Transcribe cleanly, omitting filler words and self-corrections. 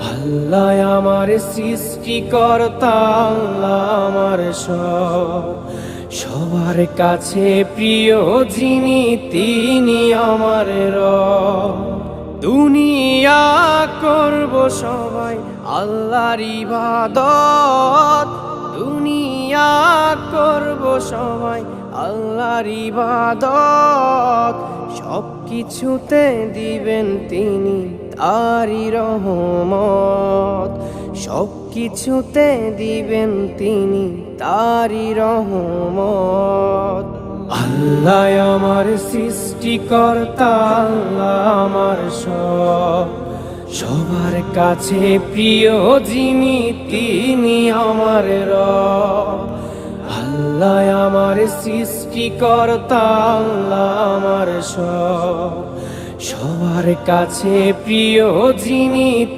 আল্লাহ আমার সৃষ্টিকর্তা, আল্লাহ আমার সব, সবার কাছে প্রিয় যিনি তিনি আমার রব। দুনিয়া করব সবাই আল্লাহর ইবাদত, দুনিয়া করব সবাই আল্লাহর ইবাদত, সব কিছুতে দিবেন তিনি তারই রহমত, সব কিছুতে দিবেন তিনি তারই রহমত। আল্লাহ আমার সৃষ্টিকর্তা, আল্লাহ আমার সব, সবার কাছে প্রিয় যিনি তিনি আমার রব। আল্লাহ আমার সৃষ্টিকর্তা, আল্লাহ আমার সব, সবার কাছে প্রিয় যিনি